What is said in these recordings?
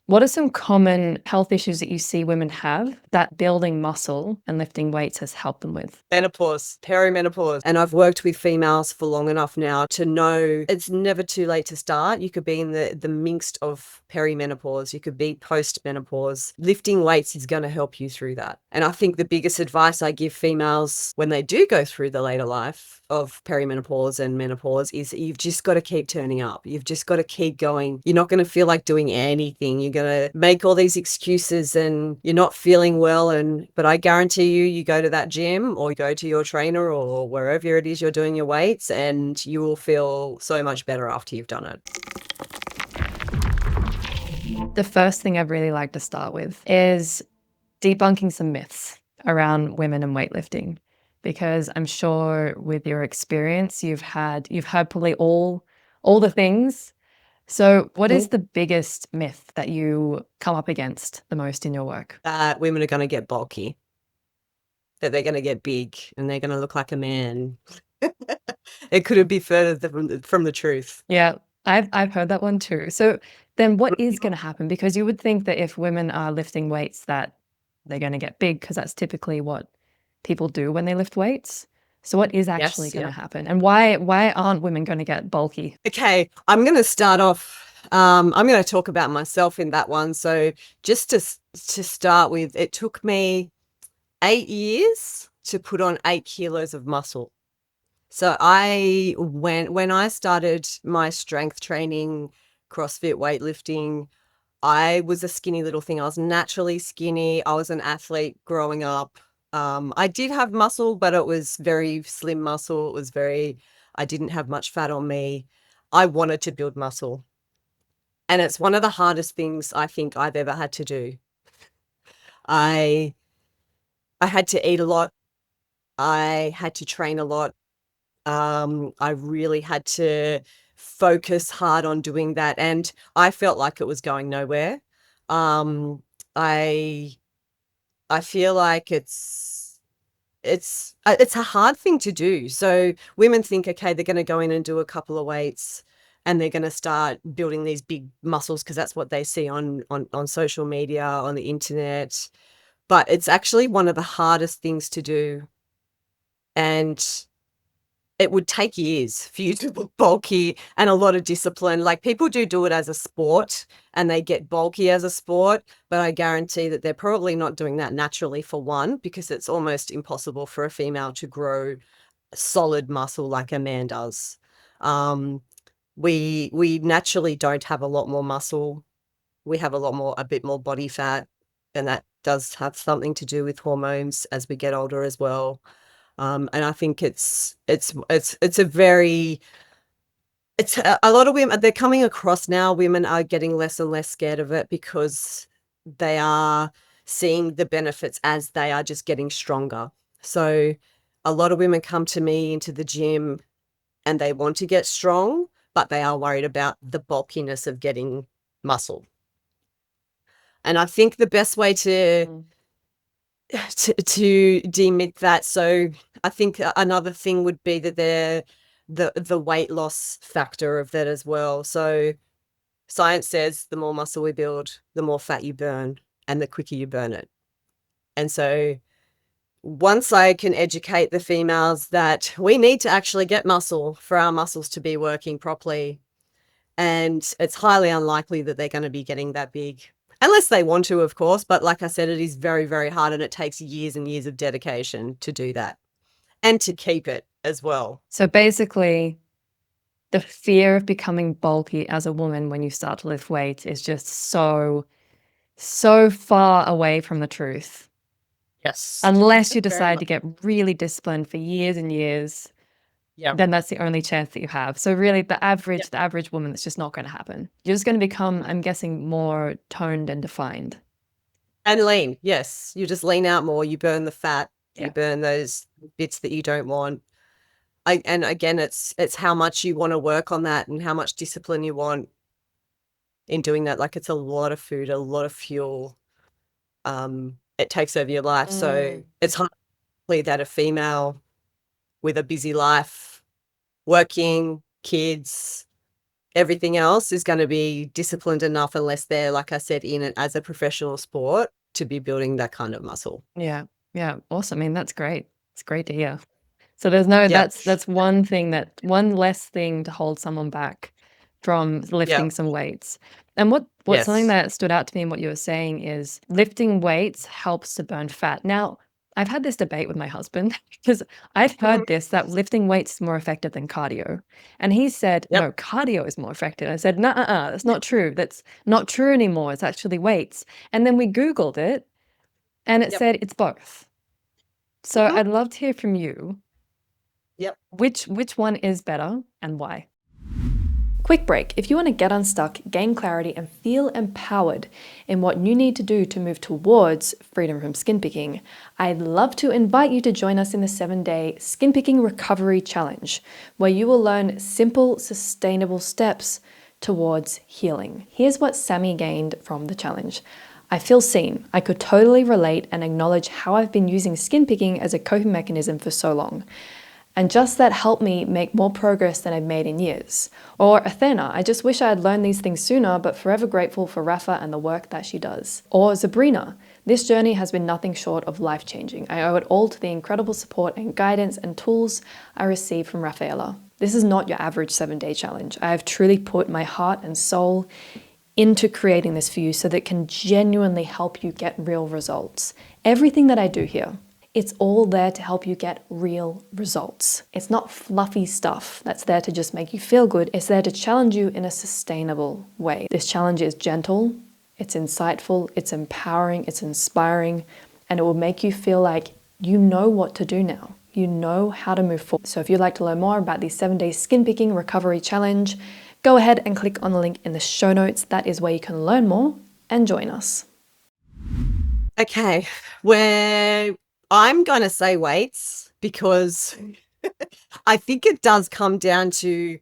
What are some common health issues that you see women have that building muscle and lifting weights has helped them with? Menopause, perimenopause. And I've worked with females for long enough now to know it's never too late to start. You could be in the midst of perimenopause. You could be post-menopause. Lifting weights is going to help you through that. And I think the biggest advice I give females when they do go through the later life of perimenopause and menopause is you've just got to keep turning up. You've just got to keep going. You're not going to feel like doing anything. You're going to make all these excuses and you're not feeling well. But I guarantee you, you go to that gym or go to your trainer or wherever it is you're doing your weights and you will feel so much better after you've done it. The first thing I'd really like to start with is debunking some myths around women and weightlifting, because I'm sure with your experience, you've heard probably all the things. So what is the biggest myth that you come up against the most in your work? That women are going to get bulky, that they're going to get big and they're going to look like a man. It couldn't be further from the truth. Yeah, I've heard that one too. So then what is going to happen? Because you would think that if women are lifting weights that they're going to get big, because that's typically what people do when they lift weights. So what is actually Yes, going to yeah. happen? And why aren't women going to get bulky? Okay, I'm going to start off. I'm going to talk about myself in that one. So just to start with, it took me 8 years to put on 8 kilos of muscle. So when I started my strength training, CrossFit weightlifting, I was a skinny little thing. I was naturally skinny. I was an athlete growing up. I did have muscle, but it was very slim muscle. I didn't have much fat on me. I wanted to build muscle. And it's one of the hardest things I think I've ever had to do. I had to eat a lot. I had to train a lot. I really had to focus hard on doing that, and I felt like it was going nowhere. Um, I I feel like it's a hard thing to do. So women think, okay, they're going to go in and do a couple of weights, and they're going to start building these big muscles because that's what they see on social media, on the internet. But it's actually one of the hardest things to do, and it would take years for you to look bulky and a lot of discipline. Like people do it as a sport and they get bulky as a sport, but I guarantee that they're probably not doing that naturally for one, because it's almost impossible for a female to grow solid muscle like a man does. Um, we naturally don't have a lot more muscle. We have a bit more body fat, and that does have something to do with hormones as we get older as well. And I think it's a very it's a lot of women, they're coming across now. Women are getting less and less scared of it because they are seeing the benefits as they are just getting stronger. So a lot of women come to me into the gym and they want to get strong, but they are worried about the bulkiness of getting muscle. And I think the best way to demyth that. So I think another thing would be that the weight loss factor of that as well. So science says the more muscle we build, the more fat you burn and the quicker you burn it. And so once I can educate the females that we need to actually get muscle for our muscles to be working properly, and it's highly unlikely that they're going to be getting that big. Unless they want to, of course. But like I said, it is very, very hard and it takes years and years of dedication to do that and to keep it as well. So basically, the fear of becoming bulky as a woman when you start to lift weights is just so far away from the truth. Yes. Unless you Very decide much. to get really disciplined for years and years, Yeah. then that's the only chance that you have. So really the average woman, that's just not going to happen. You're just going to become, I'm guessing, more toned and defined. And lean. Yes. You just lean out more. You burn the fat. Yeah. You burn those bits that you don't want. And again, it's how much you want to work on that and how much discipline you want in doing that. Like it's a lot of food, a lot of fuel. It takes over your life. So it's hardly that a female with a busy life, working, kids, Everything else is going to be disciplined enough, unless they're, like I said, in it as a professional sport, to be building that kind of muscle. Yeah. Yeah. Awesome. I mean, that's great. It's great to hear. So there's no, Yep. that's one thing, that one less thing to hold someone back from lifting Yep. some weights. And what something Yes. that stood out to me in what you were saying is lifting weights helps to burn fat. Now, I've had this debate with my husband because I've Mhm. heard this, that lifting weights is more effective than cardio. And he said, Yep. no, cardio is more effective. I said, no, that's not true. That's not true anymore. It's actually weights. And then we Googled it and it Yep. said it's both. So Mhm. I'd love to hear from you. Yep. Which one is better and why? Quick break. If you want to get unstuck, gain clarity, and feel empowered in what you need to do to move towards freedom from skin picking, I'd love to invite you to join us in the 7-day Skin Picking Recovery Challenge, where you will learn simple, sustainable steps towards healing. Here's what Sammy gained from the challenge. I feel seen. I could totally relate and acknowledge how I've been using skin picking as a coping mechanism for so long. And just that helped me make more progress than I've made in years. Or Athena, I just wish I had learned these things sooner, but forever grateful for Rafa and the work that she does. Or Sabrina, this journey has been nothing short of life-changing. I owe it all to the incredible support and guidance and tools I received from Rafaela. This is not your average 7-day challenge. I have truly put my heart and soul into creating this for you so that it can genuinely help you get real results. Everything that I do here, it's all there to help you get real results. It's not fluffy stuff that's there to just make you feel good. It's there to challenge you in a sustainable way. This challenge is gentle, it's insightful, it's empowering, it's inspiring, and it will make you feel like you know what to do now. You know how to move forward. So if you'd like to learn more about the 7-day Skin Picking Recovery Challenge, go ahead and click on the link in the show notes. That is where you can learn more and join us. Okay. Where I'm going to say weights, because I think it does come down to,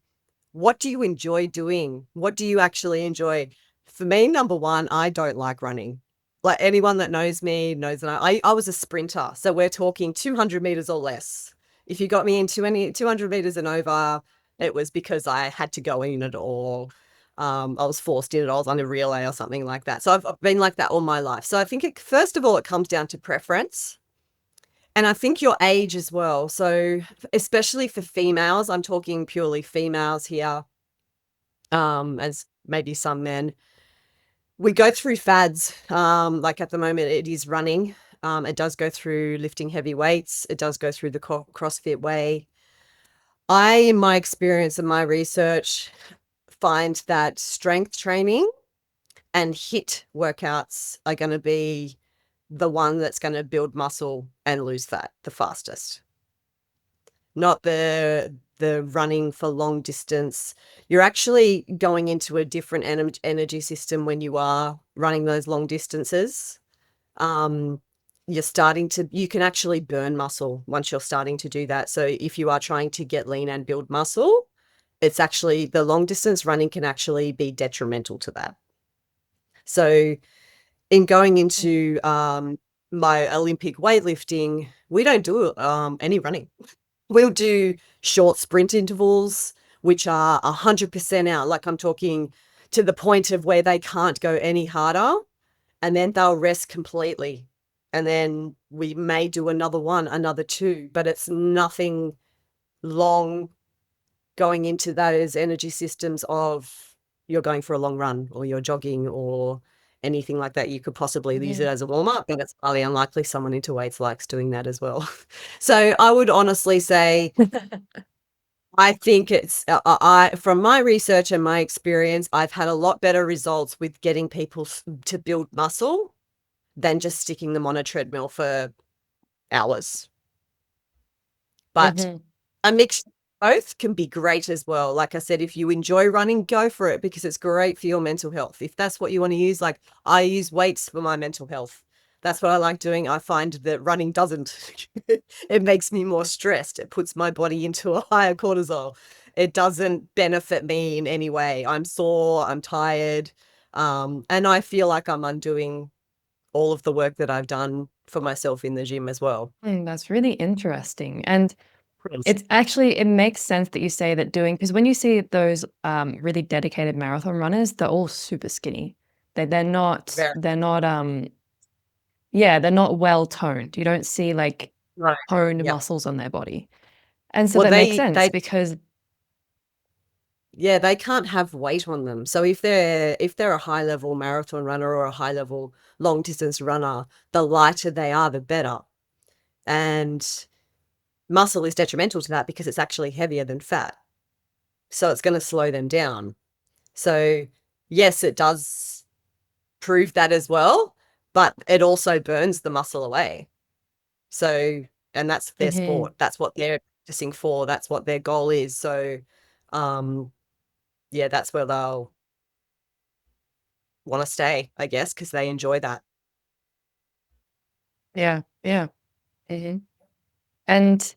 what do you enjoy doing? What do you actually enjoy? For me, number one, I don't like running. Like, anyone that knows me knows that I was a sprinter. So we're talking 200 meters or less. If you got me into any 200 meters and over, it was because I had to go in it, or I was forced in it. I was on a relay or something like that. So I've been like that all my life. So I think first of all, it comes down to preference. And I think your age as well. So especially for females, I'm talking purely females here, as maybe some men, we go through fads. Like at the moment, it is running. It does go through lifting heavy weights. It does go through the CrossFit way. In my experience and my research, find that strength training and HIIT workouts are going to be the one that's going to build muscle and lose fat the fastest. Not the running for long distance. You're actually going into a different energy system when you are running those long distances. You can actually burn muscle once you're starting to do that. So if you are trying to get lean and build muscle, it's actually, the long distance running can actually be detrimental to that. So in going into my Olympic weightlifting, we don't do any running. We'll do short sprint intervals, which are 100% out. Like, I'm talking to the point of where they can't go any harder, and then they'll rest completely. And then we may do another one, another two, but it's nothing long going into those energy systems of, you're going for a long run or you're jogging or anything like that. You could possibly use it as a warm up, and it's highly unlikely someone into weights likes doing that as well. So I would honestly say, I think it's, from my research and my experience, I've had a lot better results with getting people to build muscle than just sticking them on a treadmill for hours. But Mhm. a mix of both can be great as well. Like I said, if you enjoy running, go for it, because it's great for your mental health. If that's what you want to use, like, I use weights for my mental health. That's what I like doing. I find that running doesn't. It makes me more stressed. It puts my body into a higher cortisol. It doesn't benefit me in any way. I'm sore, I'm tired, and I feel like I'm undoing all of the work that I've done for myself in the gym as well. That's really interesting. And It's actually, it makes sense that you say that doing, because when you see those really dedicated marathon runners, they're all super skinny. They're not, Very yeah, they're not well toned. You don't see like right. toned Yep. muscles on their body. And so Well, that makes they sense they because, yeah, they can't have weight on them. So if they're a high level marathon runner or a high level long distance runner, the lighter they are, the better. And muscle is detrimental to that because it's actually heavier than fat. So it's going to slow them down. So yes, it does prove that as well, but it also burns the muscle away. So, and that's their Mhm. sport. That's what they're practicing for. That's what their goal is. So, um, yeah, that's where they'll want to stay, I guess, because they enjoy that. Yeah, yeah. Mhm. And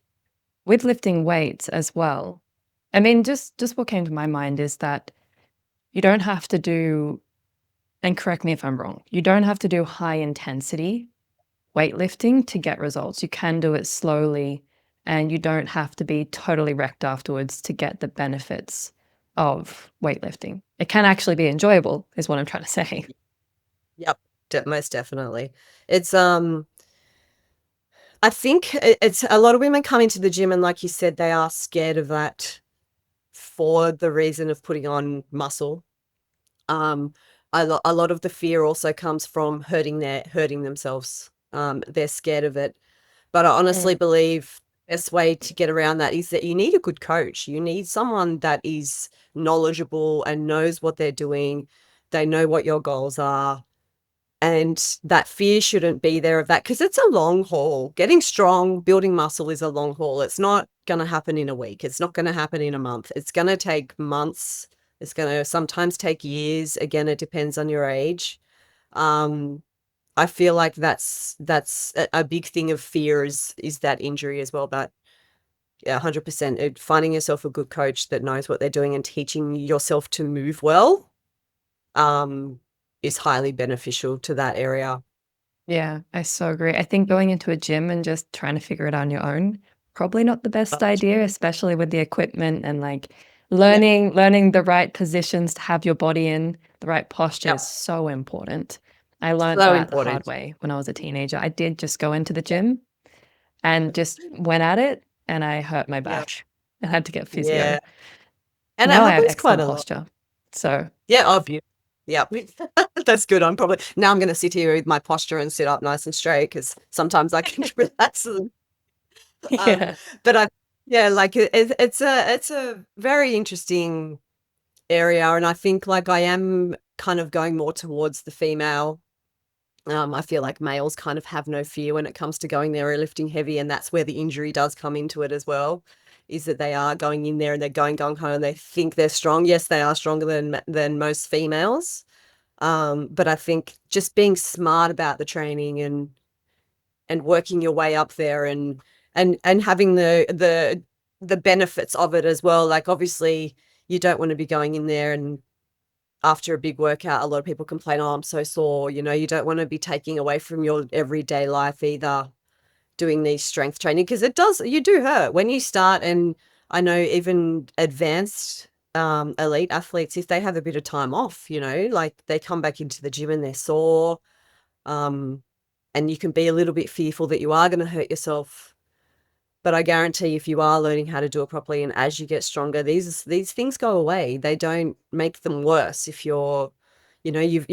with lifting weights as well, I mean, just what came to my mind is that you don't have to do, and correct me if I'm wrong, you don't have to do high intensity weightlifting to get results. You can do it slowly, and you don't have to be totally wrecked afterwards to get the benefits of weightlifting. It can actually be enjoyable, is what I'm trying to say. Yep, most definitely. It's I think it's a lot of women come into the gym and, like you said, they are scared of that for the reason of putting on muscle. Um, a lot of the fear also comes from hurting themselves. They're scared of it. But I honestly Mm. believe the best way to get around that is that you need a good coach. You need someone that is knowledgeable and knows what they're doing. They know what your goals are. And that fear shouldn't be there of that because it's a long haul. Getting strong, building muscle is a long haul. It's not going to happen in a week. It's not going to happen in a month. It's going to take months. It's going to sometimes take years. Again, it depends on your age. Um, I feel like that's a big thing of fear is that injury as well. But yeah, 100%. Finding yourself a good coach that knows what they're doing and teaching yourself to move well, um, is highly beneficial to that area. Yeah, I so agree. I think going into a gym and just trying to figure it out on your own, probably not the best idea, especially with the equipment and like Yep. learning the right positions to have your body in, the right posture is Yep. so important. I learned So that the hard important. way when I was a teenager. I did just go into the gym and just went at it, and I hurt my Yep. back. I had to get physio. Yeah. And it Now I have happens quite excellent a lot. posture. So, Yeah. Oh, beautiful. Yep. That's good. Now I'm going to sit here with my posture and sit up nice and straight because sometimes I can relax. Um, yeah. but yeah, like it's a very interesting area, and I think like I am kind of going more towards the female. I feel like males kind of have no fear when it comes to going there or lifting heavy, and that's where the injury does come into it as well. Is that they are going in there and they're going gung ho and they think they're strong. Yes, they are stronger than most females. But I think just being smart about the training and working your way up there and having the benefits of it as well. Like obviously you don't want to be going in there and after a big workout, a lot of people complain, oh, I'm so sore. You don't want to be taking away from your everyday life either doing these strength training because you do hurt when you start. And I know even advanced elite athletes, if they have a bit of time off, like they come back into the gym and they're sore. Um, and you can be a little bit fearful that you are going to hurt yourself. But I guarantee if you are learning how to do it properly and as you get stronger, these things go away. They don't make them worse if you're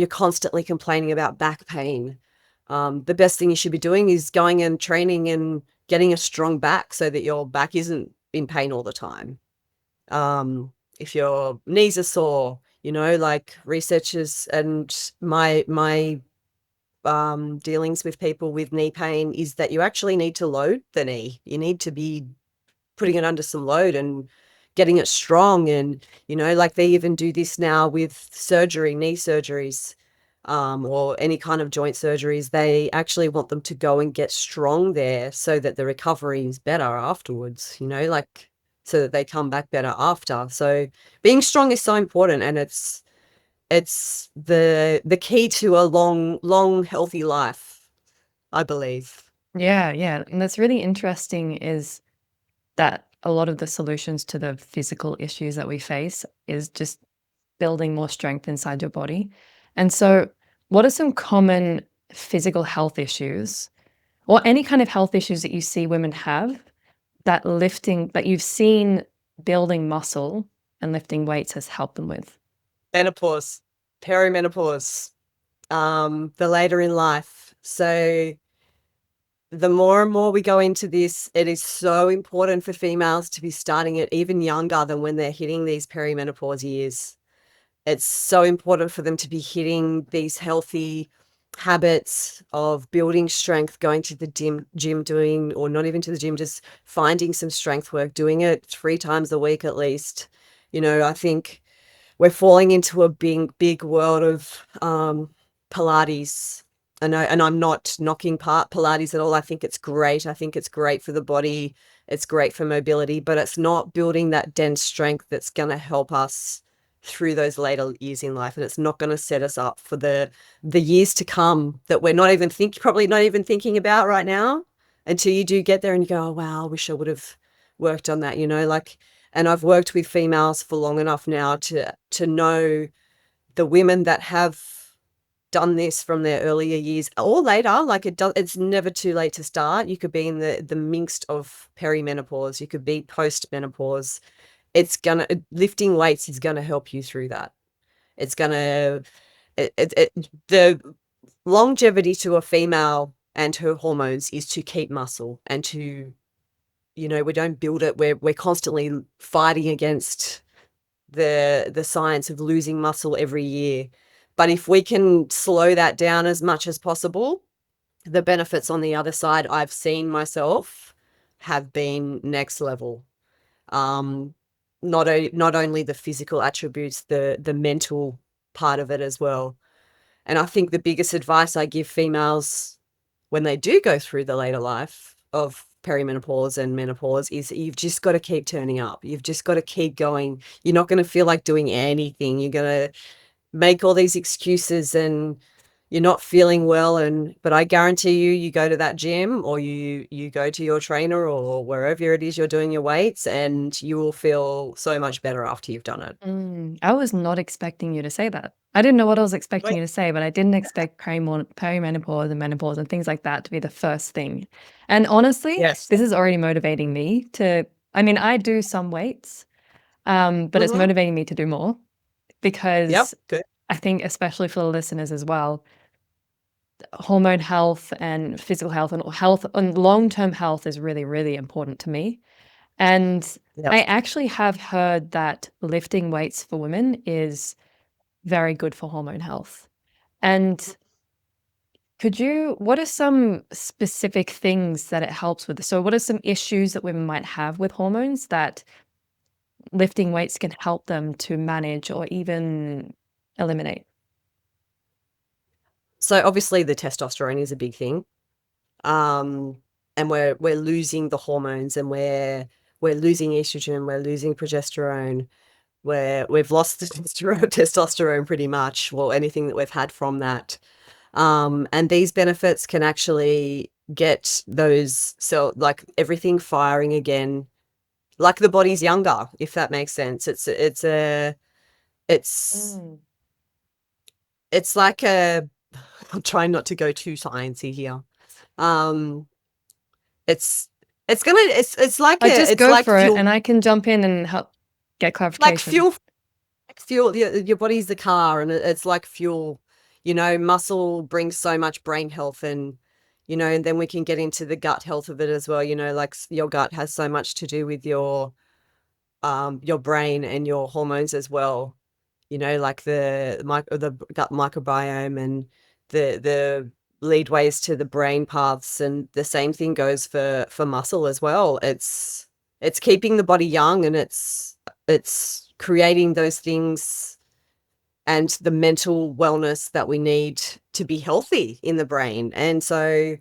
constantly complaining about back pain. The best thing you should be doing is going and training and getting a strong back so that your back isn't in pain all the time. If your knees are sore, like researchers and my dealings with people with knee pain is that you actually need to load the knee. You need to be putting it under some load and getting it strong. And, like they even do this now with surgery, knee surgeries, or any kind of joint surgeries. They actually want them to go and get strong there so that the recovery is better afterwards, like so that they come back better after. So being strong is so important and it's the key to a long, healthy life, I believe. Yeah, yeah. And that's really interesting is that a lot of the solutions to the physical issues that we face is just building more strength inside your body. And so, what are some common physical health issues or any kind of health issues that you see women have that lifting that you've seen building muscle and lifting weights has helped them with? Menopause, perimenopause, the later in life. So the more and more we go into this, it is so important for females to be starting it even younger than when they're hitting these perimenopause years. It's so important for them to be hitting these healthy habits of building strength, going to the gym doing, or not even to the gym, just finding some strength work, doing it 3 times a week at least. I think we're falling into a big world of Pilates. And I'm not knocking Pilates at all. I think it's great. I think it's great for the body. It's great for mobility, but it's not building that dense strength that's going to help us through those later years in life, and it's not going to set us up for the years to come that we're probably not even thinking about right now, until you do get there and you go, oh wow, I wish I would have worked on that, like. And I've worked with females for long enough now to know the women that have done this from their earlier years or later. Like it's never too late to start. You could be in the midst of perimenopause. You could be post-menopause. Lifting weights is gonna help you through that. It's gonna the longevity to a female and her hormones is to keep muscle and to, we don't build it. We're constantly fighting against the science of losing muscle every year. But if we can slow that down as much as possible, the benefits on the other side I've seen myself have been next level. Not only the physical attributes, the mental part of it as well. And I think the biggest advice I give females when they do go through the later life of perimenopause and menopause is you've just got to keep turning up. You've just got to keep going. You're not going to feel like doing anything. You're going to make all these excuses and you're not feeling well. But I guarantee you go to that gym or you go to your trainer or wherever it is you're doing your weights, and you will feel so much better after you've done it. I was not expecting you to say that. I didn't know what I was expecting Wait. you to say, but I didn't expect perimenopause and menopause and things like that to be the first thing. And honestly, Yes. this is already motivating me to, I mean, I do some weights, but it's Mm-hmm. motivating me to do more Yep. because Good. I think, especially for the listeners as well, hormone health and physical health and long-term health is really, really important to me. And Yep. I actually have heard that lifting weights for women is very good for hormone health. And what are some specific things that it helps with? So, what are some issues that women might have with hormones that lifting weights can help them to manage or even eliminate? So obviously the testosterone is a big thing. And we're losing the hormones, and we're losing estrogen, we're losing progesterone, we've lost the testosterone pretty much, well, anything that we've had from that. And these benefits can actually get those, so like everything firing again, like the body's younger, if that makes sense. It's Mm. it's like a I'm trying not to go too sciencey here. Um, it's it's like I just it's go like for it fuel, and I can jump in and help get like clarification. fuel, fuel. Your body's the car, and it's like fuel. Muscle brings so much brain health, and and then we can get into the gut health of it as well. Like your gut has so much to do with your brain and your hormones as well. Like the gut microbiome and the leadways to the brain paths, and the same thing goes for muscle as well. It's keeping the body young, and it's creating those things and the mental wellness that we need to be healthy in the brain. And so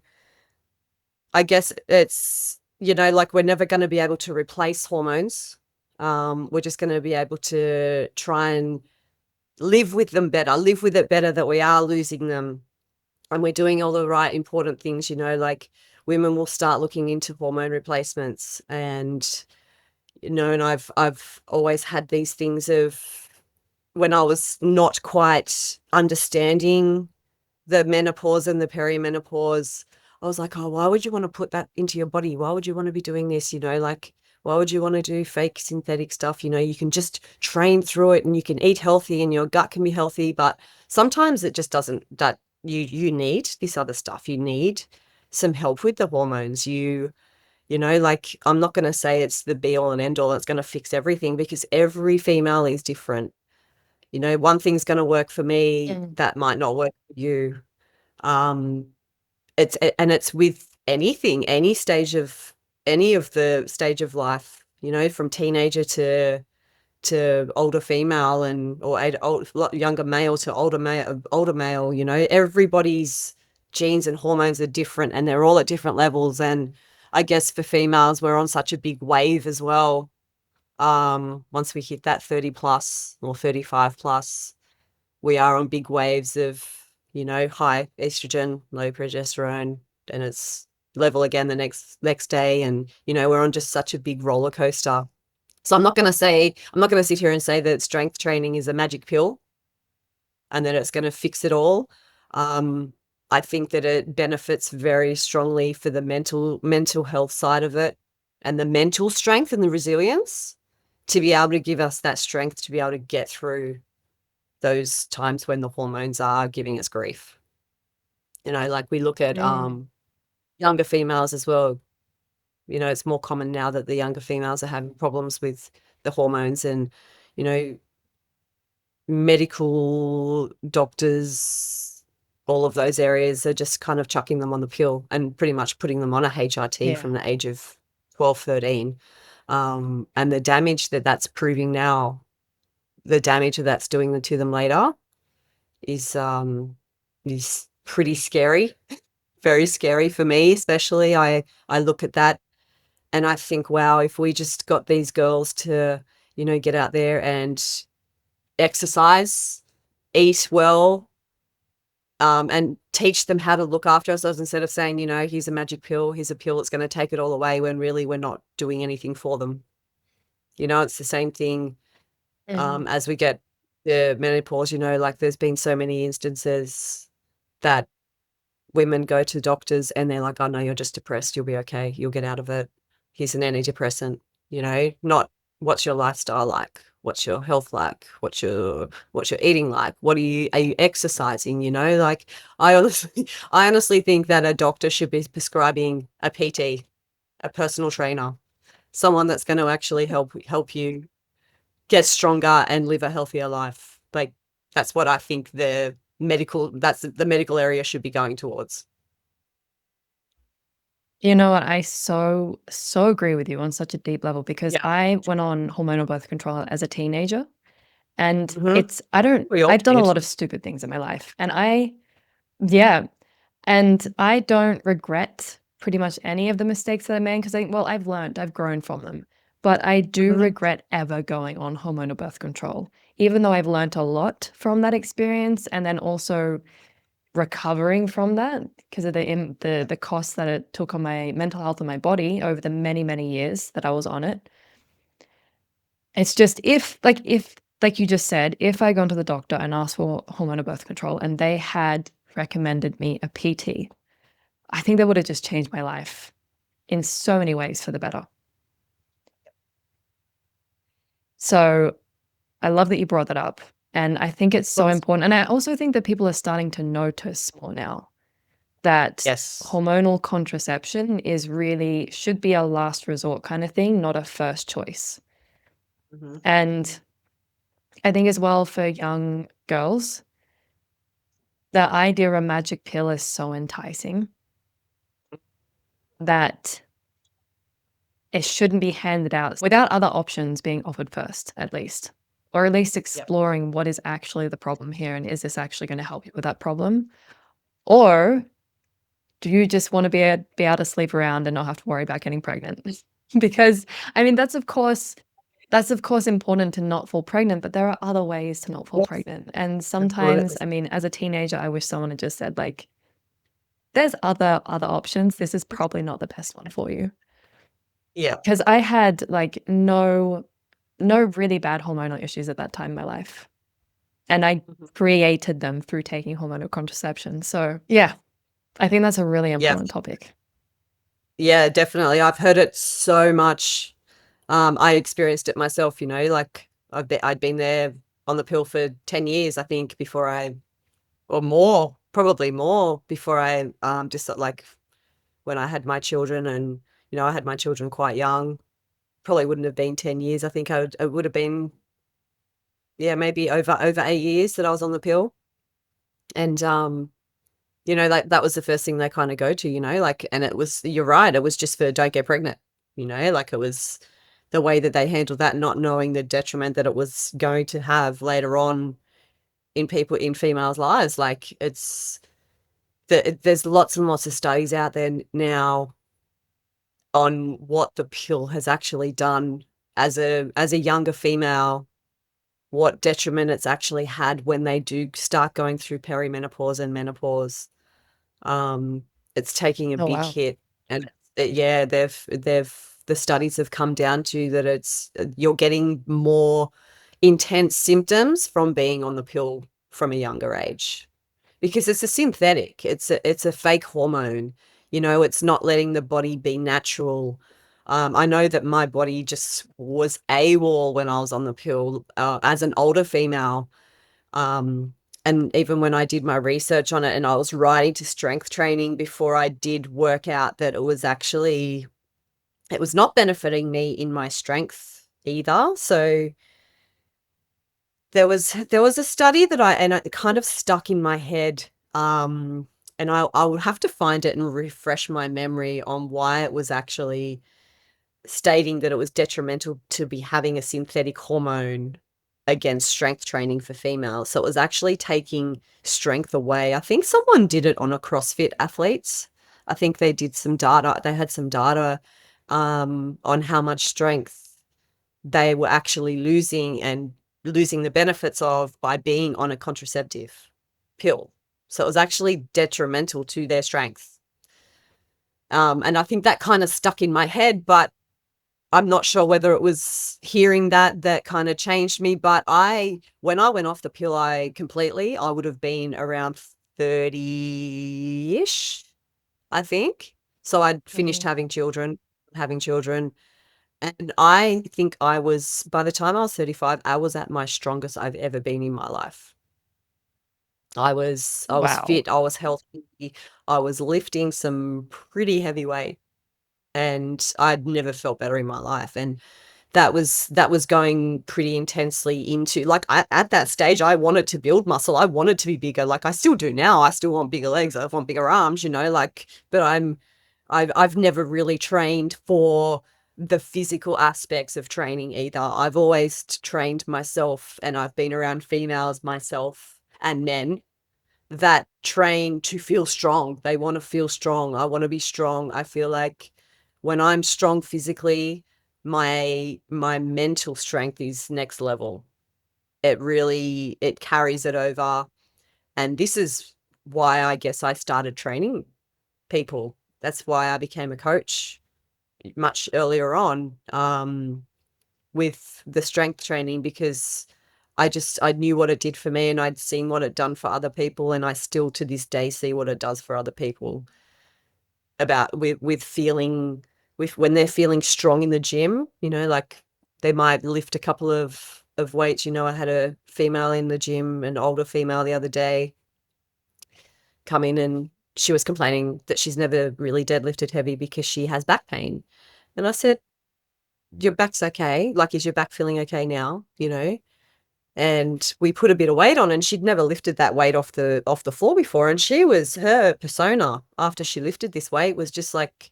I guess it's, like we're never going to be able to replace hormones. We're just going to be able to try and live with it better that we are losing them, and we're doing all the right important things, like women will start looking into hormone replacements, and and I've always had these things of when I was not quite understanding the menopause and the perimenopause, I was like, oh, why would you want to put that into your body? Why would you want to be doing this? Like, why would you want to do fake synthetic stuff? You can just train through it and you can eat healthy and your gut can be healthy. But sometimes it just doesn't, that you need this other stuff. You need some help with the hormones. Like, I'm not going to say it's the be all and end all. It's going to fix everything because every female is different. One thing's going to work for me Mm. that might not work for you. Um, it's with anything, any of the stage of life, from teenager to older female or younger male to older male, everybody's genes and hormones are different and they're all at different levels. And I guess for females, we're on such a big wave as well. Once we hit that 30 plus or 35 plus, we are on big waves of, high estrogen, low progesterone, and it's level again the next day. And, we're on just such a big roller coaster. So I'm not going to sit here and say that strength training is a magic pill and that it's going to fix it all. I think that it benefits very strongly for the mental health side of it and the mental strength and the resilience to be able to give us that strength to be able to get through those times when the hormones are giving us grief. Like we look at Mm. younger females as well. It's more common now that the younger females are having problems with the hormones, and you know medical doctors, all of those areas are just kind of chucking them on the pill and pretty much putting them on a HRT Yeah. from the age of 12, 13. And the damage that's proving now, the damage that's doing to them later is pretty scary, very scary for me, especially. I look at that and I think, wow, if we just got these girls to, get out there and exercise, eat well, and teach them how to look after ourselves instead of saying, here's a magic pill, here's a pill that's going to take it all away, when really we're not doing anything for them. It's the same thing Mm. as we get the menopause, like there's been so many instances that women go to doctors and they're like, oh no, you're just depressed, you'll be okay, you'll get out of it. Here's an antidepressant, not what's your lifestyle like? What's your health like? What's your eating like? Are you exercising? Like I honestly think that a doctor should be prescribing a PT, a personal trainer, someone that's going to actually help you get stronger and live a healthier life. Like that's what I think that's the medical area should be going towards. You know what? I so agree with you on such a deep level because Yeah. I went on hormonal birth control as a teenager, and Mhm. We all I've done a did. lot of stupid things in my life, and yeah, and I don't regret pretty much any of the mistakes that I made because I've grown from them. But I do Mhm. regret ever going on hormonal birth control, even though I've learnt a lot from that experience, and then also recovering from that because of the cost that it took on my mental health and my body over the many, many years that I was on it. It's just like you just said, if I gone to the doctor and asked for hormonal birth control and they had recommended me a PT, I think that would have just changed my life in so many ways for the better. So I love that you brought that up. And I think it's so Well, important. And I also think that people are starting to notice more now that yes. hormonal contraception should be a last resort kind of thing, not a first choice. Mhm. And I think as well for young girls, the idea of a magic pill is so enticing that it shouldn't be handed out without other options being offered first, at least, or at least Yep. exploring what is actually the problem here and is this actually going to help you with that problem? Or do you just want to be able to sleep around and not have to worry about getting pregnant? Because I mean, that's of course important to not fall pregnant, but there are other ways to not fall Yes. pregnant. And Absolutely. sometimes, I mean, as a teenager, I wish someone had just said like, there's other options. This is probably not the best one for you. Yeah. Because I had like no really bad hormonal issues at that time in my life. And I Mhm. created them through taking hormonal contraception. So yeah, I think that's a really Yeah. important topic. Yeah, definitely. I've heard it so much. I experienced it myself, like I'd been there on the pill for 10 years, I think, before or more, probably more before I just like when I had my children and, I had my children quite young, probably wouldn't have been 10 years. I think it would have been, yeah, maybe over 8 years that I was on the pill. And, like that was the first thing they kind of go to, like, and it was, you're right. It was just for don't get pregnant, like it was the way that they handled that, not knowing the detriment that it was going to have later on in females' lives. Like there's lots and lots of studies out there now on what the pill has actually done as a younger female, what detriment it's actually had when they do start going through perimenopause and menopause. It's taking a Oh big wow. hit, and yeah, the studies have come down to that it's you're getting more intense symptoms from being on the pill from a younger age because it's a synthetic. It's a fake hormone. It's not letting the body be natural. I know that my body just was AWOL when I was on the pill as an older female. Um, and even when I did my research on it and I was writing to strength training before I did work out that it was not benefiting me in my strength either. So there was a study that and it kind of stuck in my head. And I would have to find it and refresh my memory on why it was actually stating that it was detrimental to be having a synthetic hormone against strength training for females. So it was actually taking strength away. I think someone did it on a CrossFit athletes. I think they did some data. They had some data on how much strength they were actually losing and losing the benefits of by being on a contraceptive pill. So it was actually detrimental to their strength. And I think that kind of stuck in my head, but I'm not sure whether it was hearing that kind of changed me, but when I went off the pill, I would have been around 30-ish, I think. So I'd finished Mhm. having children. And I think by the time I was 35, I was at my strongest I've ever been in my life. I was Wow. fit, I was healthy, I was lifting some pretty heavy weight, and I'd never felt better in my life. And that was going pretty intensely into like at that stage I wanted to build muscle. I wanted to be bigger. Like I still do now. I still want bigger legs. I want bigger arms, like, but I've never really trained for the physical aspects of training either. I've always trained myself, and I've been around females myself and men that train to feel strong. They want to feel strong. I want to be strong. I feel like when I'm strong physically, my mental strength is next level. It carries it over. And this is why I guess I started training people. That's why I became a coach much earlier on, with the strength training, because I knew what it did for me and I'd seen what it done for other people, and I still to this day see what it does for other people about with feeling with when they're feeling strong in the gym, like they might lift a couple of weights. I had a female in the gym, an older female the other day come in, and she was complaining that she's never really deadlifted heavy because she has back pain. And I said, your back's okay. Like, is your back feeling okay now? And we put a bit of weight on, and she'd never lifted that weight off the floor before. And her persona after she lifted this weight was just like,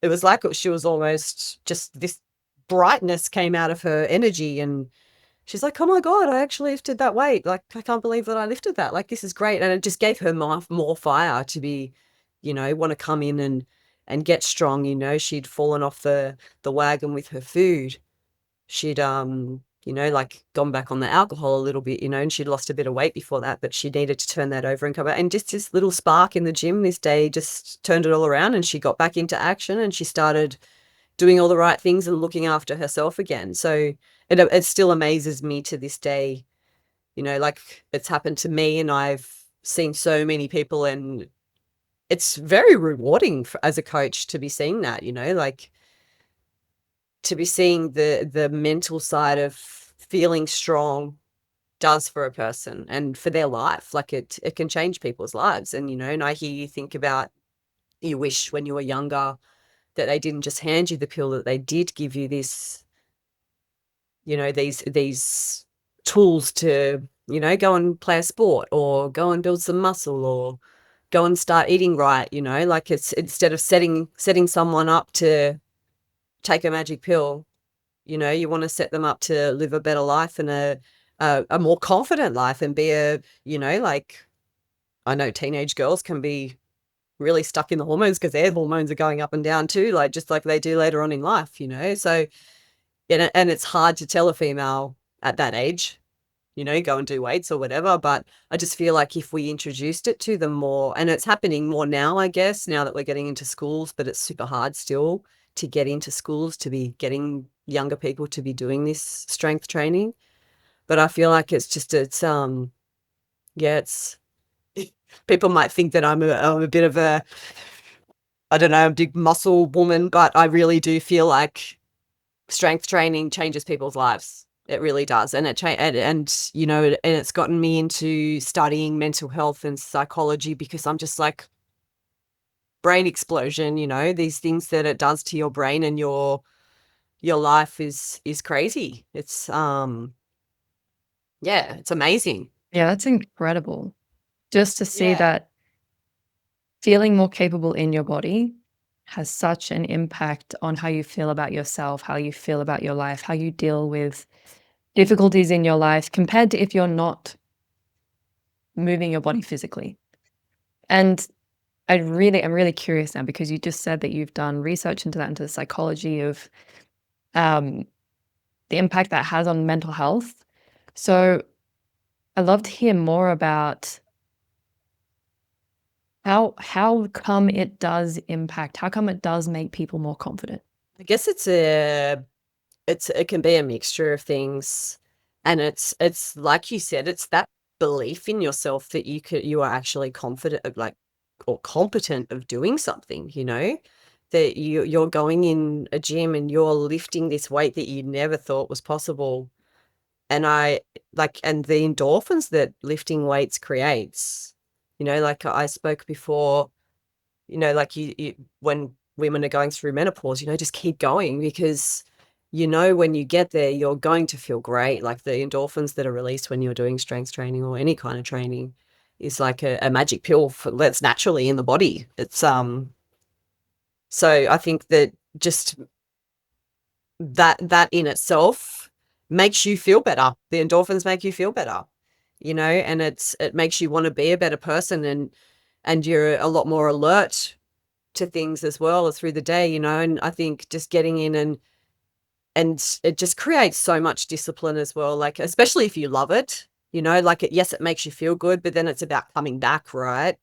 it was like she was almost just this brightness came out of her energy. And she's like, oh my God, I actually lifted that weight. Like, I can't believe that I lifted that. Like, this is great. And it just gave her more fire to be, want to come in and get strong. She'd fallen off the wagon with her food. She'd like gone back on the alcohol a little bit, and she'd lost a bit of weight before that, but she needed to turn that over and come back. And just this little spark in the gym this day just turned it all around, and she got back into action, and she started doing all the right things and looking after herself again. So it still amazes me to this day, like it's happened to me, and I've seen so many people, and it's very rewarding as a coach to be seeing that, like to be seeing the mental side of feeling strong does for a person and for their life. Like it can change people's lives. And, and I hear you think about, you wish when you were younger that they didn't just hand you the pill, that they did give you this, these tools to, go and play a sport or go and build some muscle or go and start eating right, like it's instead of setting someone up to take a magic pill, you want to set them up to live a better life and a more confident life and be like, I know teenage girls can be really stuck in the hormones because their hormones are going up and down too, like just like they do later on in life, so and it's hard to tell a female at that age, go and do weights or whatever. But I just feel like if we introduced it to them more, and it's happening more now, I guess, now that we're getting into schools, but it's super hard still to get into schools, to be getting younger people to be doing this strength training. But I feel like it's people might think that I'm a bit of a, I don't know, a big muscle woman, but I really do feel like strength training changes people's lives. It really does. And and it's gotten me into studying mental health and psychology because I'm just like, brain explosion, these things that it does to your brain and your life is crazy. It's yeah, it's amazing. Yeah, that's incredible. Just to see Yeah. that feeling more capable in your body has such an impact on how you feel about yourself, how you feel about your life, how you deal with difficulties in your life compared to if you're not moving your body physically. And I'm really curious now because you just said that you've done research into that, into the psychology of um, the impact that has on mental health. So I'd love to hear more about how come it does impact, how come it does make people more confident? I guess it can be a mixture of things. And it's like you said, it's that belief in yourself that you are actually confident of, like, or competent of doing something, that you're going in a gym and you're lifting this weight that you never thought was possible. And and the endorphins that lifting weights creates, like I spoke before, like you when women are going through menopause, just keep going because when you get there, you're going to feel great. Like the endorphins that are released when you're doing strength training or any kind of training is like a magic pill that's naturally in the body. It's so I think that just that in itself makes you feel better. The endorphins make you feel better, and it makes you want to be a better person, and you're a lot more alert to things as well through the day, and I think just getting in and it just creates so much discipline as well, like, especially if you love it, like yes, it makes you feel good, but then it's about coming back, right?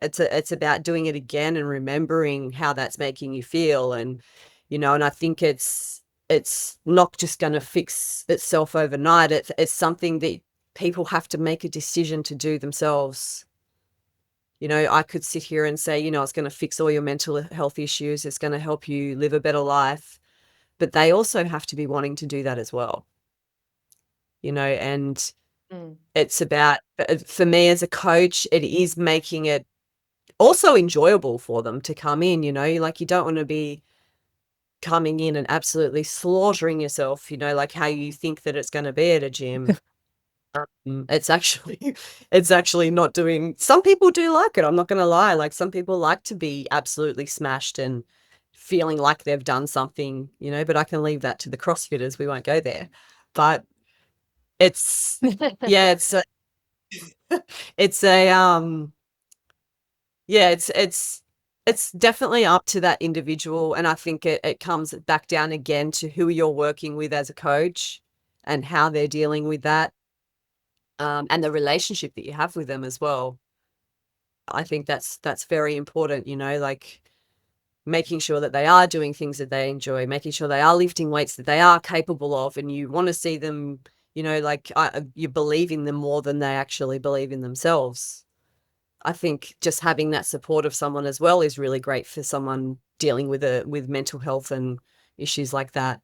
It's about doing it again and remembering how that's making you feel. And, and I think it's not just going to fix itself overnight. It's something that people have to make a decision to do themselves. I could sit here and say, it's going to fix all your mental health issues. It's going to help you live a better life. But they also have to be wanting to do that as well, and Mm. it's about, for me as a coach, it is making it also enjoyable for them to come in, like you don't want to be coming in and absolutely slaughtering yourself, like how you think that it's going to be at a gym. It's actually it's actually not doing, some people do like it, I'm not gonna lie, like some people like to be absolutely smashed and feeling like they've done something, but I can leave that to the CrossFitters, we won't go there. But it's yeah, it's a yeah, it's definitely up to that individual, and I think it comes back down again to who you're working with as a coach and how they're dealing with that, and the relationship that you have with them as well. I think that's very important, like making sure that they are doing things that they enjoy, making sure they are lifting weights that they are capable of, and you want to see them, like you believe in them more than they actually believe in themselves. I think just having that support of someone as well is really great for someone dealing with mental health and issues like that.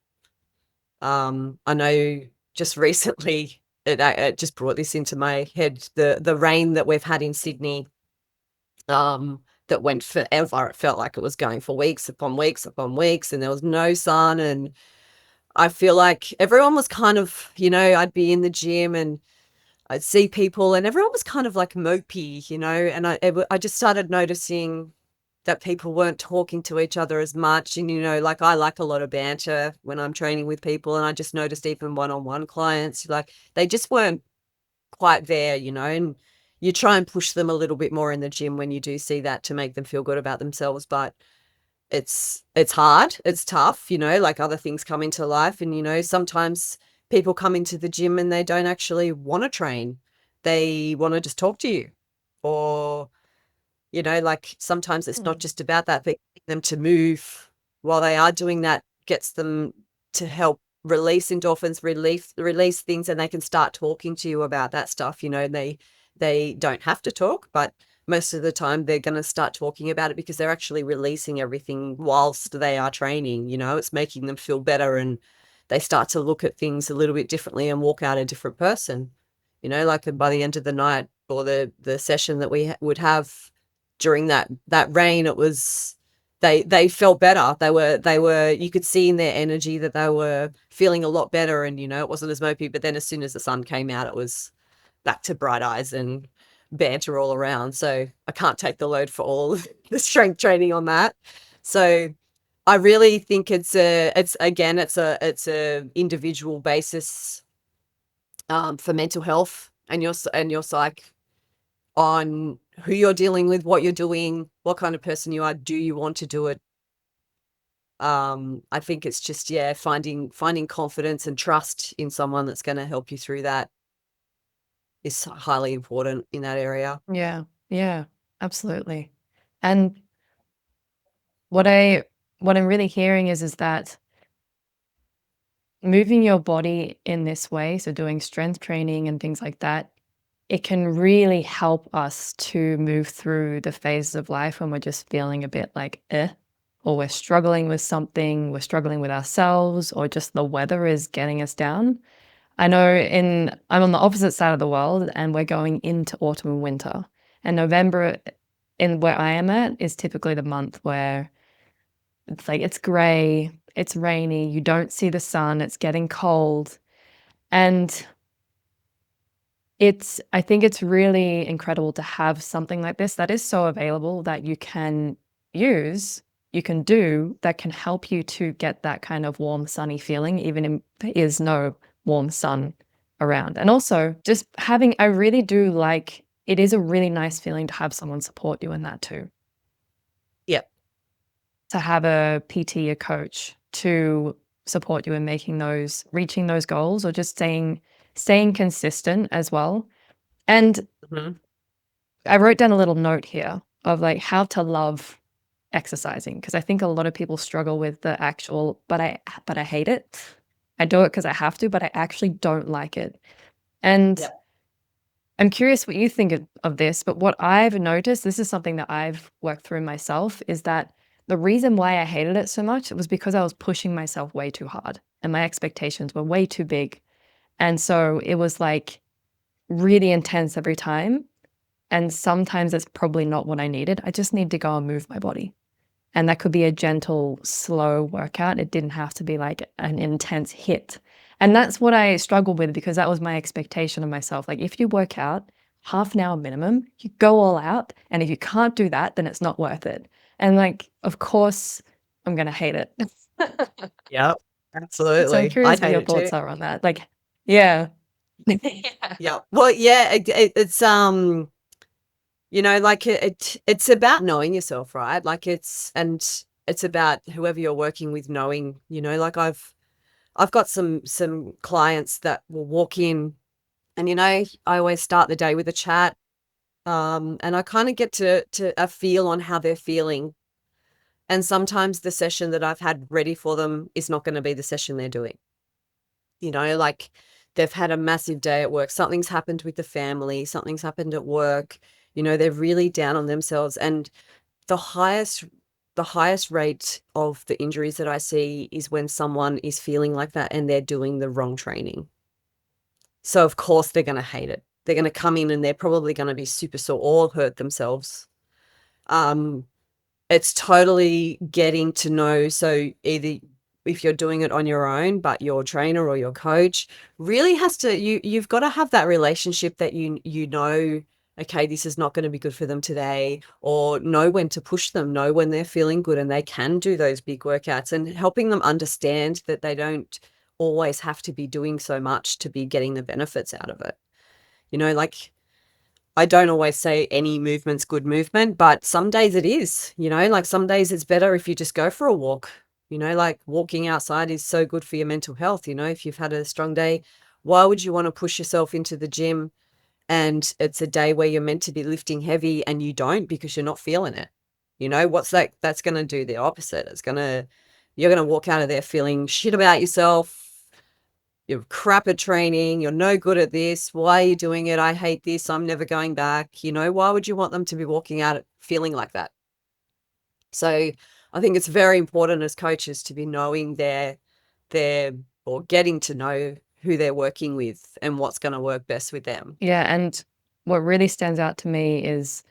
I know just recently it just brought this into my head, the rain that we've had in Sydney, that went forever. It felt like it was going for weeks upon weeks upon weeks, and there was no sun. And I feel like everyone was kind of, I'd be in the gym and I'd see people and everyone was kind of like mopey, and I just started noticing that people weren't talking to each other as much. And, like I like a lot of banter when I'm training with people. And I just noticed even one-on-one clients, like they just weren't quite there, and you try and push them a little bit more in the gym when you do see that to make them feel good about themselves. But it's hard, it's tough, like other things come into life. And, sometimes people come into the gym and they don't actually want to train. They want to just talk to you, or, like sometimes it's not just about that, but getting them to move while they are doing that gets them to help release endorphins, release things, and they can start talking to you about that stuff. They don't have to talk, but most of the time they're going to start talking about it because they're actually releasing everything whilst they are training. It's making them feel better, and they start to look at things a little bit differently and walk out a different person. Like by the end of the night or the session that we would have during that rain, it was they felt better. They were you could see in their energy that they were feeling a lot better, and it wasn't as mopey. But then as soon as the sun came out, it was back to bright eyes and banter all around. So I can't take the load for all the strength training on that. So I really think it's a individual basis, for mental health and your psych, on who you're dealing with, what you're doing, what kind of person you are. Do you want to do it? I think it's just, finding confidence and trust in someone that's going to help you through that is highly important in that area. Yeah. Yeah. Absolutely. And what I'm really hearing is that moving your body in this way, so doing strength training and things like that, it can really help us to move through the phases of life when we're just feeling a bit like or we're struggling with something, we're struggling with ourselves, or just the weather is getting us down. I know I'm on the opposite side of the world and we're going into autumn and winter. And November in where I am at is typically the month where it's like it's gray, it's rainy, you don't see the sun, it's getting cold. And I think it's really incredible to have something like this that is so available that you can use, you can do, that can help you to get that kind of warm, sunny feeling, even if there is no warm sun around. And also just I really do like, it is a really nice feeling to have someone support you in that too. Yep. To have a PT, a coach to support you in reaching those goals, or just staying consistent as well. And Mm-hmm. I wrote down a little note here of like how to love exercising, because I think a lot of people struggle with the actual, but I hate it. I do it because I have to, but I actually don't like it. And Yep. I'm curious what you think of this, but what I've noticed, this is something that I've worked through myself, is that the reason why I hated it so much, it was because I was pushing myself way too hard and my expectations were way too big. And so it was like really intense every time. And sometimes it's probably not what I needed. I just need to go and move my body. And that could be a gentle, slow workout. It didn't have to be like an intense hit. And that's what I struggled with, because that was my expectation of myself. Like, if you work out half an hour minimum, you go all out. And if you can't do that, then it's not worth it. And like, of course, I'm going to hate it. Yep. So I'm Absolutely. curious I'd what hate your it too. thoughts are on that. Like, yeah. Yeah. Yeah. Well, yeah, it's like it's about knowing yourself, right? Like it's about whoever you're working with knowing, like I've got some clients that will walk in, and I always start the day with a chat, and I kind of get to a feel on how they're feeling. And sometimes the session that I've had ready for them is not going to be the session they're doing. Like they've had a massive day at work, something's happened with the family, something's happened at work, they're really down on themselves. And the highest rate of the injuries that I see is when someone is feeling like that and they're doing the wrong training. So of course they're going to hate it. They're going to come in and they're probably going to be super sore or hurt themselves. It's totally getting to know. So either if you're doing it on your own, but your trainer or your coach really has to, you've got to have that relationship that okay, this is not going to be good for them today, or know when to push them, know when they're feeling good and they can do those big workouts, and helping them understand that they don't always have to be doing so much to be getting the benefits out of it. Like I don't always say any movement's good movement, but some days it is, like some days it's better if you just go for a walk. Like walking outside is so good for your mental health. If you've had a strong day, why would you want to push yourself into the gym and it's a day where you're meant to be lifting heavy and you don't because you're not feeling it? What's that? That's going to do the opposite. You're going to walk out of there feeling shit about yourself. You're crap at training. You're no good at this. Why are you doing it? I hate this. I'm never going back. Why would you want them to be walking out feeling like that? So I think it's very important as coaches to be knowing or getting to know who they're working with and what's going to work best with them. Yeah, and what really stands out to me is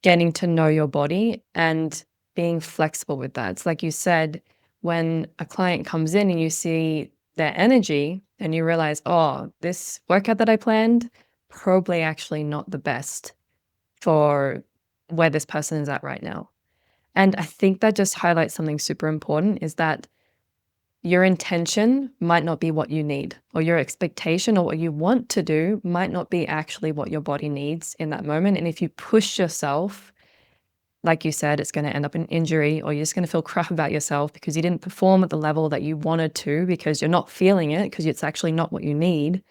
getting to know your body and being flexible with that. It's like you said, when a client comes in and you see their energy and you realize, oh, this workout that I planned, probably actually not the best for where this person is at right now. And I think that just highlights something super important, is that your intention might not be what you need, or your expectation or what you want to do might not be actually what your body needs in that moment. And if you push yourself, like you said, it's going to end up in injury, or you're just going to feel crap about yourself because you didn't perform at the level that you wanted to because you're not feeling it, because it's actually not what you need.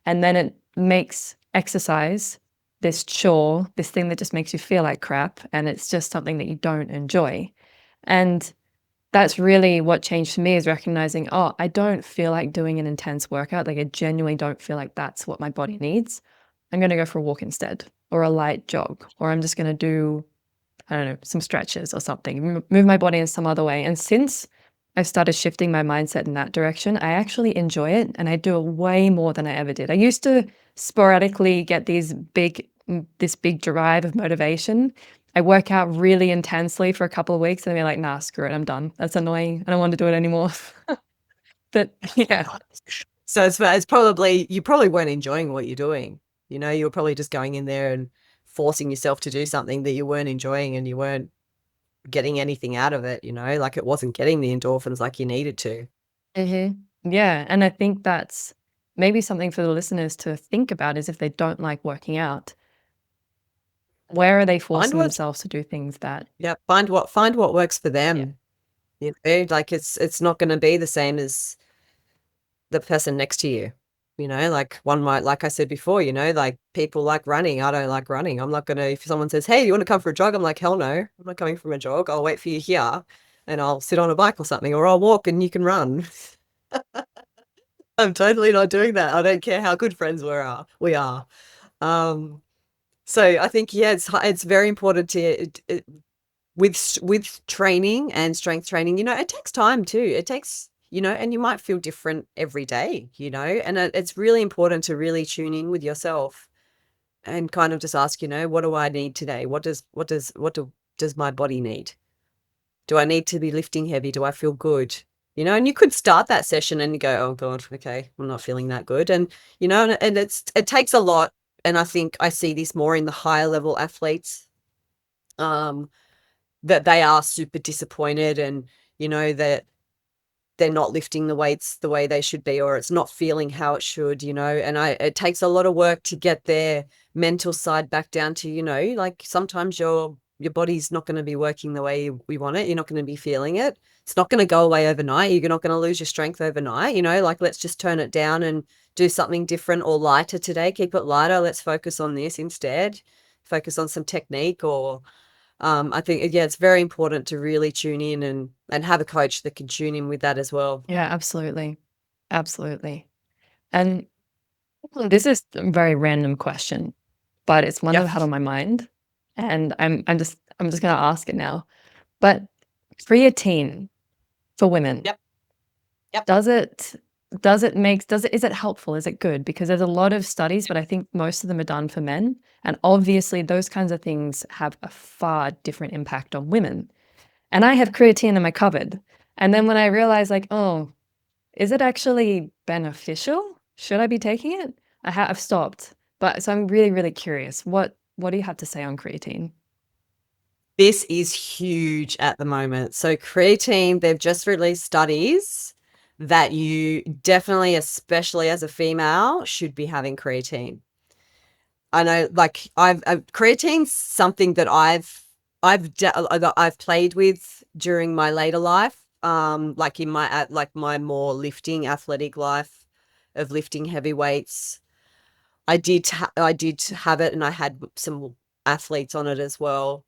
And then it makes exercise this chore, this thing that just makes you feel like crap. And it's just something that you don't enjoy. And that's really what changed for me, is recognizing, oh, I don't feel like doing an intense workout. Like I genuinely don't feel like that's what my body needs. I'm going to go for a walk instead, or a light jog, or I'm just going to do, I don't know, some stretches or something, move my body in some other way. And since I've started shifting my mindset in that direction, I actually enjoy it, and I do it way more than I ever did. I used to sporadically get this big drive of motivation. I work out really intensely for a couple of weeks and then be like, nah, screw it, I'm done. That's annoying. I don't want to do it anymore. But yeah. So it's probably, you probably weren't enjoying what you're doing. You were probably just going in there and forcing yourself to do something that you weren't enjoying, and you weren't getting anything out of it, like it wasn't getting the endorphins like you needed to. Yeah. And I think that's maybe something for the listeners to think about, is if they don't like working out, where are they Find forcing what, themselves to do things that, yeah, find what works for yeah. them. Like it's not going to be the same as the person next to you. Like one might, like I said before, like people like running. I don't like running. I'm not going to, if someone says, hey, you want to come for a jog? I'm like, hell no, I'm not coming for a jog. I'll wait for you here and I'll sit on a bike or something, or I'll walk and you can run. I'm totally not doing that. I don't care how good friends we are. Um, so I think, yeah, it's very important with training and strength training, it takes time too. It takes, and you might feel different every day, and it's really important to really tune in with yourself and kind of just ask, what do I need today? What does my body need? Do I need to be lifting heavy? Do I feel good? And you could start that session and you go, oh God, okay, I'm not feeling that good. And, and it takes a lot. And I think I see this more in the higher level athletes, that they are super disappointed, and, that they're not lifting the weights the way they should be, or it's not feeling how it should, and it takes a lot of work to get their mental side back down to, like sometimes you're your body's not going to be working the way we want it. You're not going to be feeling it. It's not going to go away overnight. You're not going to lose your strength overnight. Like, let's just turn it down and do something different or lighter today. Keep it lighter. Let's focus on this instead. Focus on some technique or I think, yeah, it's very important to really tune in and have a coach that can tune in with that as well. Yeah, absolutely. Absolutely. And this is a very random question, but it's one that Yep. I've had on my mind, and I'm just gonna ask it now. But creatine for women, Yep. Yep. is it helpful? Is it good? Because there's a lot of studies, but I think most of them are done for men, and obviously those kinds of things have a far different impact on women. And I have creatine in my cupboard, and then when I realized, like, oh, is it actually beneficial? Should I be taking it? I've stopped, but so I'm really, really curious. What do you have to say on creatine? This is huge at the moment. So creatine, they've just released studies that you definitely, especially as a female, should be having creatine. I know, like creatine's something that I've played with during my later life, like in my more lifting athletic life of lifting heavy weights. I did have it, and I had some athletes on it as well.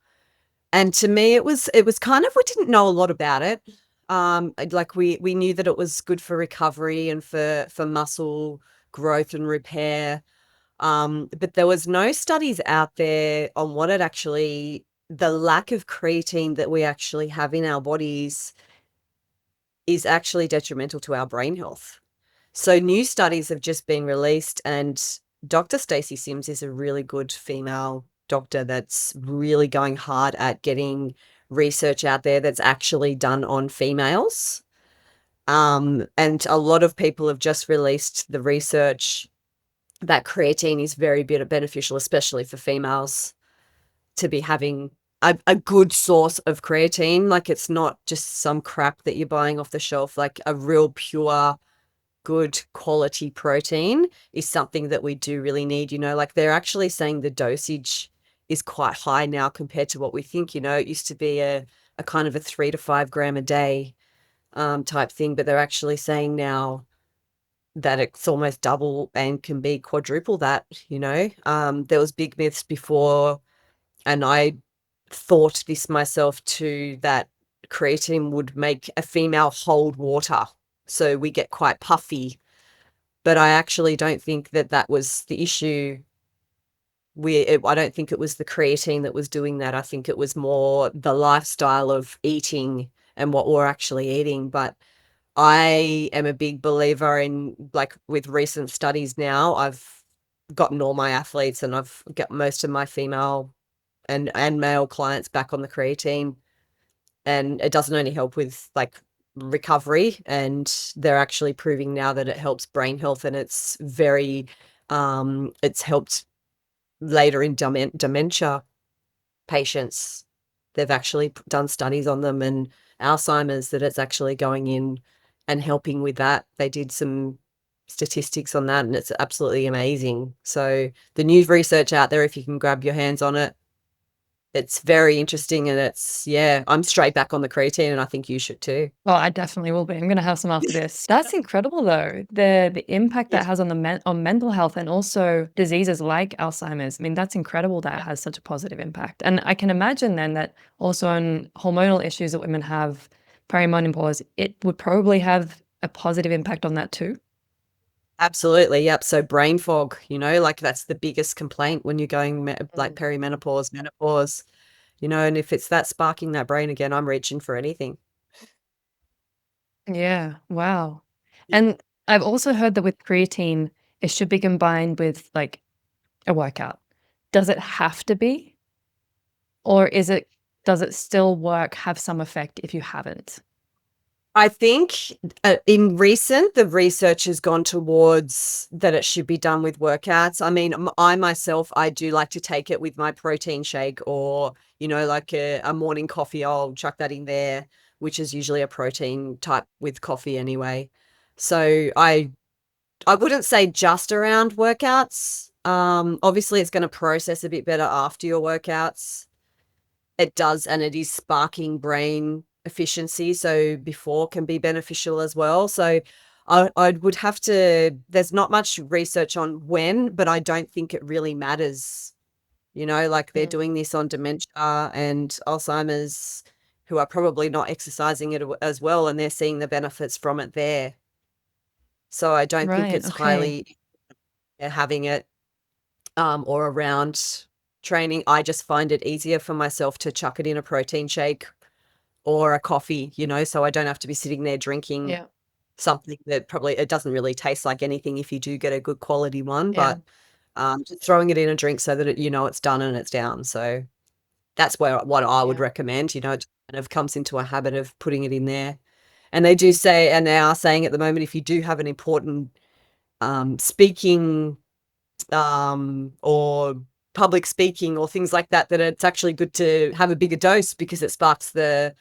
And to me, it was kind of, we didn't know a lot about it. Like we knew that it was good for recovery and for muscle growth and repair. But there was no studies out there on what it actually, the lack of creatine that we actually have in our bodies is actually detrimental to our brain health. So new studies have just been released, and Dr. Stacey Sims is a really good female doctor that's really going hard at getting research out there that's actually done on females. And a lot of people have just released the research that creatine is very beneficial, especially for females, to be having a good source of creatine. Like, it's not just some crap that you're buying off the shelf, like a real pure good quality protein is something that we do really need. Like, they're actually saying the dosage is quite high now compared to what we think. It used to be a kind of a 3 to 5 gram a day type thing, but they're actually saying now that it's almost double and can be quadruple that. There was big myths before, and I thought this myself too, that creatine would make a female hold water, so we get quite puffy. But I actually don't think that that was the issue. I don't think it was the creatine that was doing that. I think it was more the lifestyle of eating and what we're actually eating. But I am a big believer in, like, with recent studies now, I've gotten all my athletes and I've got most of my female and male clients back on the creatine, and it doesn't only help with like recovery, and they're actually proving now that it helps brain health, and it's helped later in dementia patients. They've actually done studies on them, and Alzheimer's, that it's actually going in and helping with that. They did some statistics on that, and it's absolutely amazing. So the new research out there, if you can grab your hands on it, it's very interesting, and yeah, I'm straight back on the creatine, and I think you should too. Oh, I definitely will be. I'm gonna have some after this. That's incredible though. The impact that Yes. has on on mental health and also diseases like Alzheimer's. I mean, that's incredible that it has such a positive impact. And I can imagine then that also on hormonal issues that women have, perimenopause, it would probably have a positive impact on that too. Absolutely. Yep. So brain fog, like that's the biggest complaint when you're going like Mm. perimenopause, menopause, and if it's that sparking that brain again, I'm reaching for anything. Yeah. Wow. And I've also heard that with creatine, it should be combined with like a workout. Does it have to be? Or does it still work, have some effect if you haven't? I think in recent, the research has gone towards that it should be done with workouts. I mean, I myself, I do like to take it with my protein shake, or, like a morning coffee. I'll chuck that in there, which is usually a protein type with coffee anyway. So I wouldn't say just around workouts. Obviously it's going to process a bit better after your workouts. it does, and it is sparking brain efficiency. So before can be beneficial as well. So I would have to, there's not much research on when, but I don't think it really matters. Like they're Mm. doing this on dementia and Alzheimer's who are probably not exercising it as well, and they're seeing the benefits from it there. So I don't think Right. it's Okay. highly having it or around training. I just find it easier for myself to chuck it in a protein shake or a coffee, so I don't have to be sitting there drinking Yeah. something that probably it doesn't really taste like anything if you do get a good quality one, Yeah. but just throwing it in a drink so that it's done and it's down. So that's what I would Yeah. recommend. It kind of comes into a habit of putting it in there. And they do say, and they are saying at the moment, if you do have an important speaking or public speaking or things like that, that it's actually good to have a bigger dose because it sparks the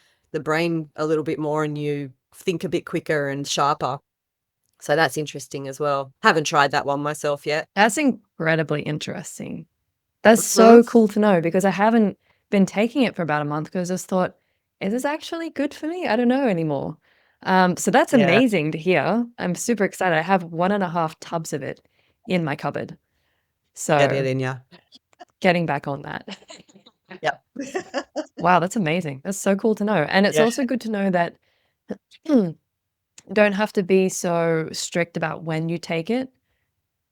brain a little bit more and you think a bit quicker and sharper. So that's interesting as well. Haven't tried that one myself yet. That's incredibly interesting. That's Mhm. so cool to know because I haven't been taking it for about a month because I just thought, is this actually good for me? I don't know anymore. So that's Yeah. amazing to hear. I'm super excited. I have 1.5 tubs of it in my cupboard. Get it So in ya. getting back on that. Yep. Wow, that's amazing. That's so cool to know. And it's Yeah. also good to know that don't have to be so strict about when you take it.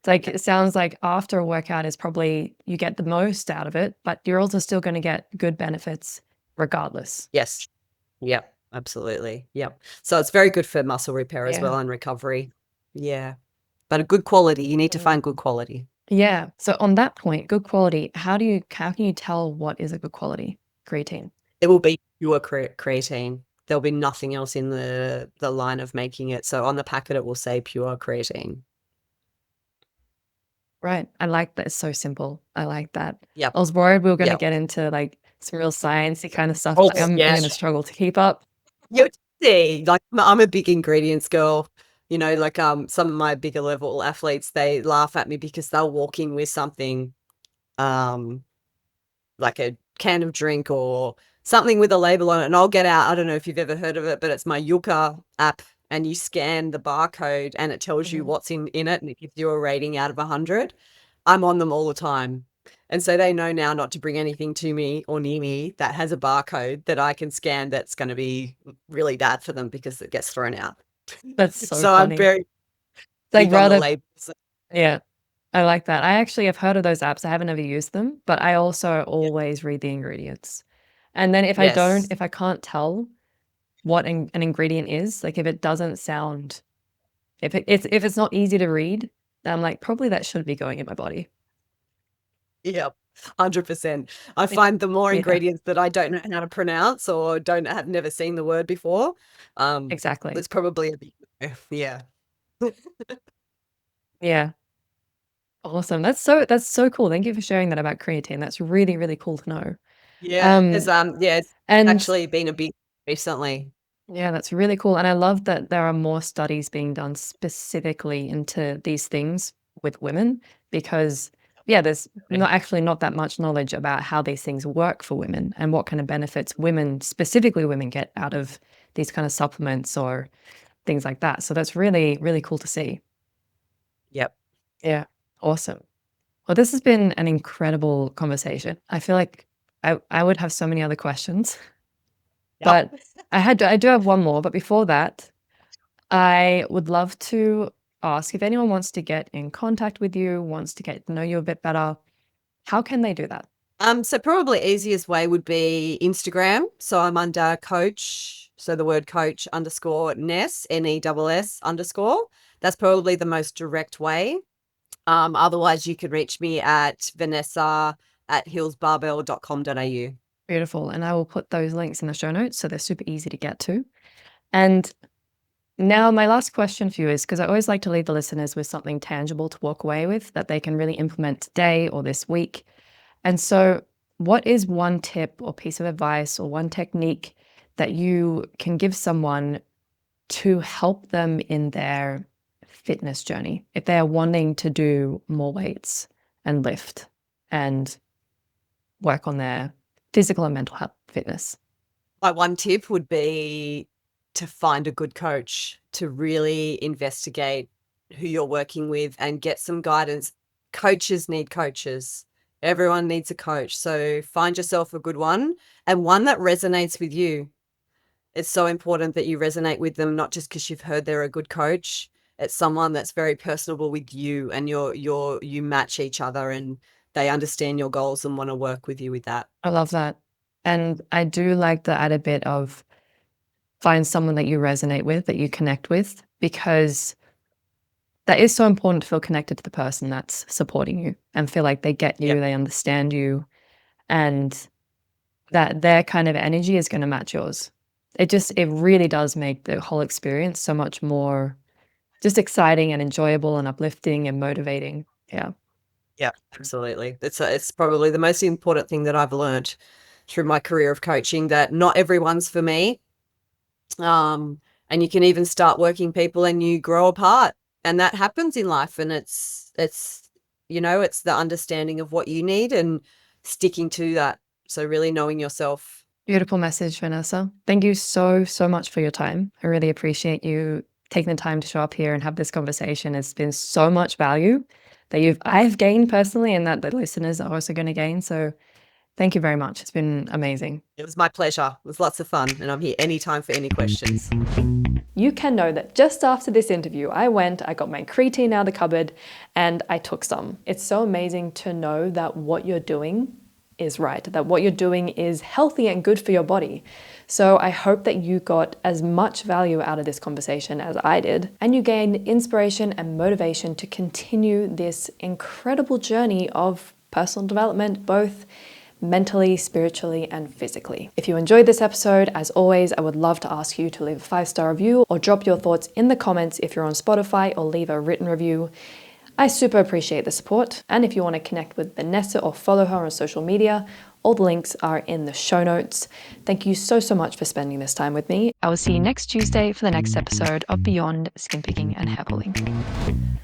It's like it sounds like after a workout is probably you get the most out of it, but you're also still going to get good benefits regardless. Yes. Yep. Absolutely. Yep. So it's very good for muscle repair as Yeah. well and recovery. Yeah. But a good quality. You need to Mhm. find good quality. Yeah. So on that point, good quality, how can you tell what is a good quality creatine? It will be pure creatine. There'll be nothing else in the line of making it. So on the packet, it will say pure creatine. Right. I like that. It's so simple. I like that. Yep. I was worried we were going to Yep. get into like some real sciencey kind of stuff. Oh, Like I'm yeah. going to struggle to keep up. You see, like I'm a big ingredients girl. Like some of my bigger level athletes, they laugh at me because they'll walk in with something um like a can of drink or something with a label on it, and I'll get out. I don't know if you've ever heard of it, but it's my Yuka app, and you scan the barcode and it tells you Mhm. what's in it, and it gives you a rating out of 100. I'm on them all the time. And so they know now not to bring anything to me or near me that has a barcode that I can scan that's going to be really bad for them because it gets thrown out. That's so So I'm funny. very It's like big on the rather, labels. yeah. I like that. I actually have heard of those apps. I haven't ever used them, but I also Yeah. always read the ingredients. And then Yes. if I can't tell what an ingredient is, like if it doesn't sound, if it's not easy to read, then I'm like, probably that shouldn't be going in my body. Yep, 100%. I It- find the more yeah, ingredients that I don't know how to pronounce or don't have never seen the word before, exactly. it's probably a big no. Yeah. Yeah. Awesome. That's so cool. Thank you for sharing that about creatine. That's really, really cool to know. It's, Um, it's and actually been a big recently. Yeah, that's really cool. And I love that there are more studies being done specifically into these things with women because, yeah, there's not that much knowledge about how these things work for women and what kind of benefits women, specifically women, get out of these kind of supplements or things like that. So that's really, really cool to see. Yep. Yeah, awesome. Well, this has been an incredible conversation. I feel like I would have so many other questions, Yep. but I do have one more. But before that, I would love to ask if anyone wants to get in contact with you, wants to get to know you a bit better, how can they do that? So probably easiest way would be Instagram. So I'm under coach. So the word coach underscore Ness, Ness underscore. That's probably the most direct way. Otherwise you can reach me at Vanessa at hillsbarbell.com.au. Beautiful. And I will put those links in the show notes so they're super easy to get to. And now my last question for you is because I always like to leave the listeners with something tangible to walk away with that they can really implement today or this week. And so, what is one tip or piece of advice or one technique that you can give someone to help them in their fitness journey if they are wanting to do more weights and lift and work on their physical and mental health? fitness? My one tip would be to find a good coach, to really investigate who you're working with and get some guidance. Coaches need coaches. Everyone needs a coach. So find yourself a good one and one that resonates with you. It's so important that you resonate with them, not just because you've heard they're a good coach. It's someone that's very personable with you and you match each other and they understand your goals and want to work with you with that. I love that. And I do like the added bit of find someone that you resonate with, that you connect with, because that is so important to feel connected to the person that's supporting you and feel like they get you, Yep. they understand you, and that their kind of energy is going to match yours. It really does make the whole experience so much more just exciting and enjoyable and uplifting and motivating. Yeah. Yeah, absolutely. It's probably the most important thing that I've learned through my career of coaching, that not everyone's for me. And you can even start working people and you grow apart, and that happens in life. And it's it's the understanding of what you need and sticking to that. So really knowing yourself. Beautiful message, Vanessa. Thank you so, so much for your time. I really appreciate you taking the time to show up here and have this conversation. It's been so much value that I've gained personally and that the listeners are also going to gain. So thank you very much. It's been amazing. It was my pleasure. It was lots of fun, and I'm here anytime for any questions. You can know that just after this interview, I got my creatine out of the cupboard and I took some. It's so amazing to know that what you're doing is right, that what you're doing is healthy and good for your body. So I hope that you got as much value out of this conversation as I did, and you gained inspiration and motivation to continue this incredible journey of personal development, both mentally, spiritually, and physically. If you enjoyed this episode, as always, I would love to ask you to leave a 5-star review or drop your thoughts in the comments if you're on Spotify, or leave a written review. I super appreciate the support. And if you want to connect with Vanessa or follow her on social media, all the links are in the show notes. Thank you so, so much for spending this time with me. I will see you next Tuesday for the next episode of Beyond Skin Picking and Hair Pulling.